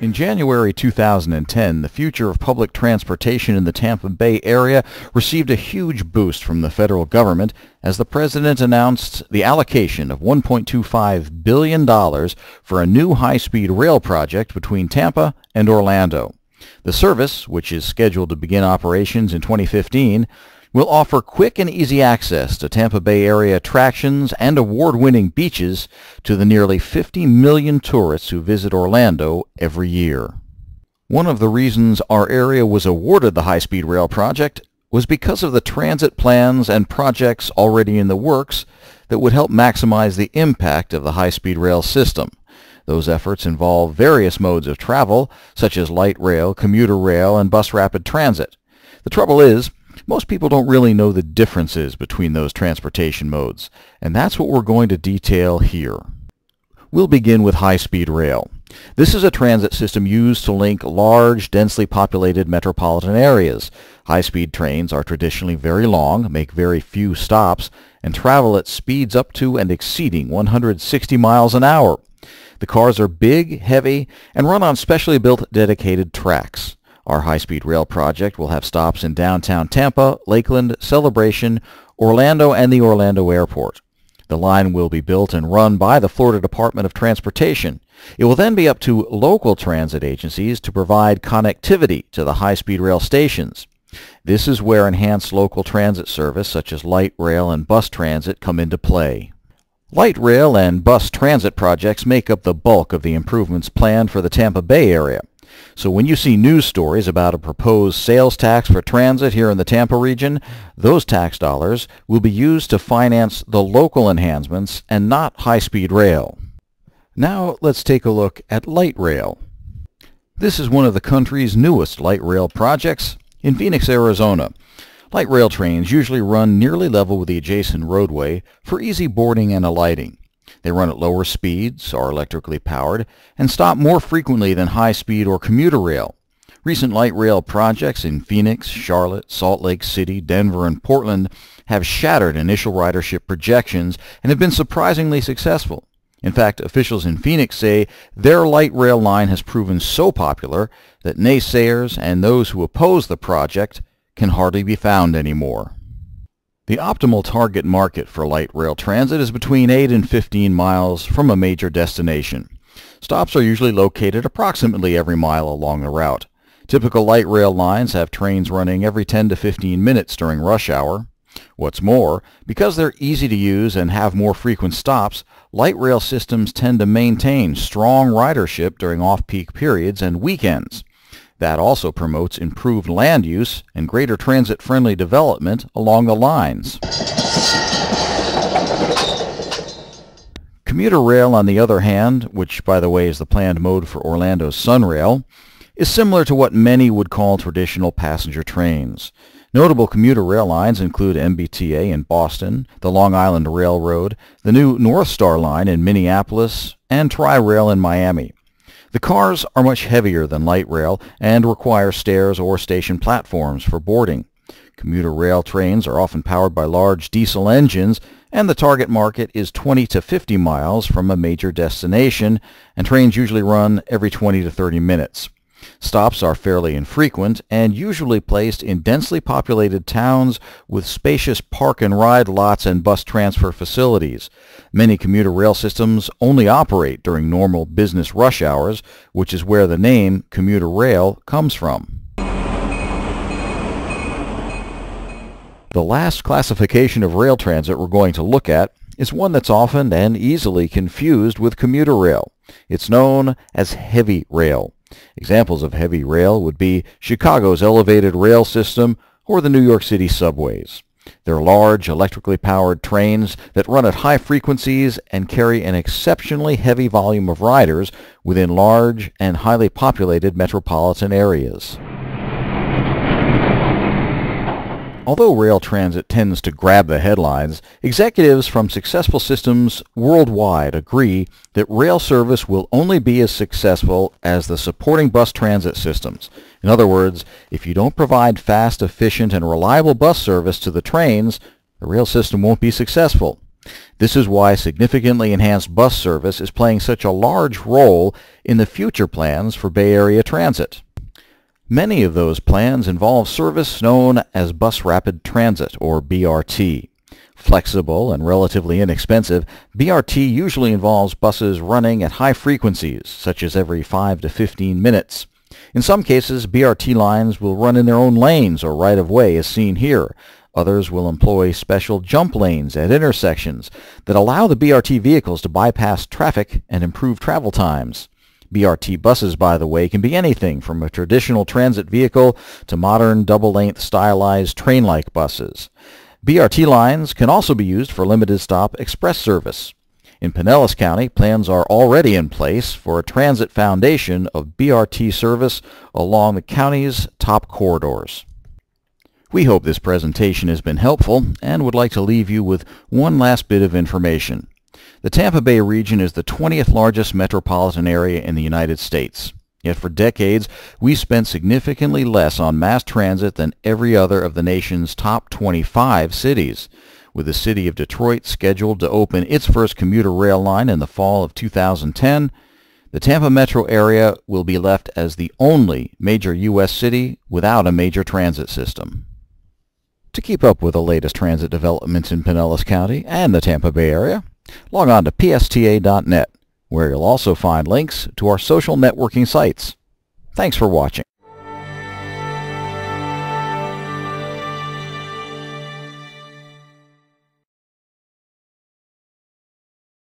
In January 2010, the future of public transportation in the Tampa Bay area received a huge boost from the federal government as the president announced the allocation of $1.25 billion for a new high-speed rail project between Tampa and Orlando. The service, which is scheduled to begin operations in 2015, will offer quick and easy access to Tampa Bay area attractions and award-winning beaches to the nearly 50 million tourists who visit Orlando every year. One of the reasons our area was awarded the high-speed rail project was because of the transit plans and projects already in the works that would help maximize the impact of the high-speed rail system. Those efforts involve various modes of travel, such as light rail, commuter rail, and bus rapid transit. The trouble is, most people don't really know the differences between those transportation modes, and that's what we're going to detail here. We'll begin with high-speed rail. This is a transit system used to link large, densely populated metropolitan areas. High-speed trains are traditionally very long, make very few stops, and travel at speeds up to and exceeding 160 miles an hour. The cars are big, heavy, and run on specially built dedicated tracks. Our high-speed rail project will have stops in downtown Tampa, Lakeland, Celebration, Orlando, and the Orlando Airport. The line will be built and run by the Florida Department of Transportation. It will then be up to local transit agencies to provide connectivity to the high-speed rail stations. This is where enhanced local transit service such as light rail and bus transit come into play. Light rail and bus transit projects make up the bulk of the improvements planned for the Tampa Bay area. So when you see news stories about a proposed sales tax for transit here in the Tampa region, those tax dollars will be used to finance the local enhancements and not high-speed rail. Now let's take a look at light rail. This is one of the country's newest light rail projects in Phoenix, Arizona. Light rail trains usually run nearly level with the adjacent roadway for easy boarding and alighting. They run at lower speeds, are electrically powered, and stop more frequently than high-speed or commuter rail. Recent light rail projects in Phoenix, Charlotte, Salt Lake City, Denver, and Portland have shattered initial ridership projections and have been surprisingly successful. In fact, officials in Phoenix say their light rail line has proven so popular that naysayers and those who oppose the project can hardly be found anymore. The optimal target market for light rail transit is between 8 and 15 miles from a major destination. Stops are usually located approximately every mile along the route. Typical light rail lines have trains running every 10 to 15 minutes during rush hour. What's more, because they're easy to use and have more frequent stops, light rail systems tend to maintain strong ridership during off-peak periods and weekends. That also promotes improved land use and greater transit-friendly development along the lines. Commuter rail, on the other hand, which by the way is the planned mode for Orlando's Sunrail, is similar to what many would call traditional passenger trains. Notable commuter rail lines include MBTA in Boston, the Long Island Railroad, the new North Star line in Minneapolis, and Tri-Rail in Miami. The cars are much heavier than light rail and require stairs or station platforms for boarding. Commuter rail trains are often powered by large diesel engines, and the target market is 20 to 50 miles from a major destination, and trains usually run every 20 to 30 minutes. Stops are fairly infrequent and usually placed in densely populated towns with spacious park and ride lots and bus transfer facilities. Many commuter rail systems only operate during normal business rush hours, which is where the name commuter rail comes from. The last classification of rail transit we're going to look at is one that's often and easily confused with commuter rail. It's known as heavy rail. Examples of heavy rail would be Chicago's elevated rail system or the New York City subways. They're large, electrically powered trains that run at high frequencies and carry an exceptionally heavy volume of riders within large and highly populated metropolitan areas. Although rail transit tends to grab the headlines, executives from successful systems worldwide agree that rail service will only be as successful as the supporting bus transit systems. In other words, if you don't provide fast, efficient, and reliable bus service to the trains, the rail system won't be successful. This is why significantly enhanced bus service is playing such a large role in the future plans for Bay Area transit. Many of those plans involve service known as Bus Rapid Transit, or BRT. Flexible and relatively inexpensive, BRT usually involves buses running at high frequencies, such as every 5 to 15 minutes. In some cases, BRT lines will run in their own lanes or right-of-way, as seen here. Others will employ special jump lanes at intersections that allow the BRT vehicles to bypass traffic and improve travel times. BRT buses, by the way, can be anything from a traditional transit vehicle to modern double-length stylized train-like buses. BRT lines can also be used for limited-stop express service. In Pinellas County, plans are already in place for a transit foundation of BRT service along the county's top corridors. We hope this presentation has been helpful and would like to leave you with one last bit of information. The Tampa Bay region is the 20th largest metropolitan area in the United States. Yet for decades, we spent significantly less on mass transit than every other of the nation's top 25 cities. With the city of Detroit scheduled to open its first commuter rail line in the fall of 2010, the Tampa metro area will be left as the only major U.S. city without a major transit system. To keep up with the latest transit developments in Pinellas County and the Tampa Bay area, log on to psta.net, where you'll also find links to our social networking sites. Thanks for watching.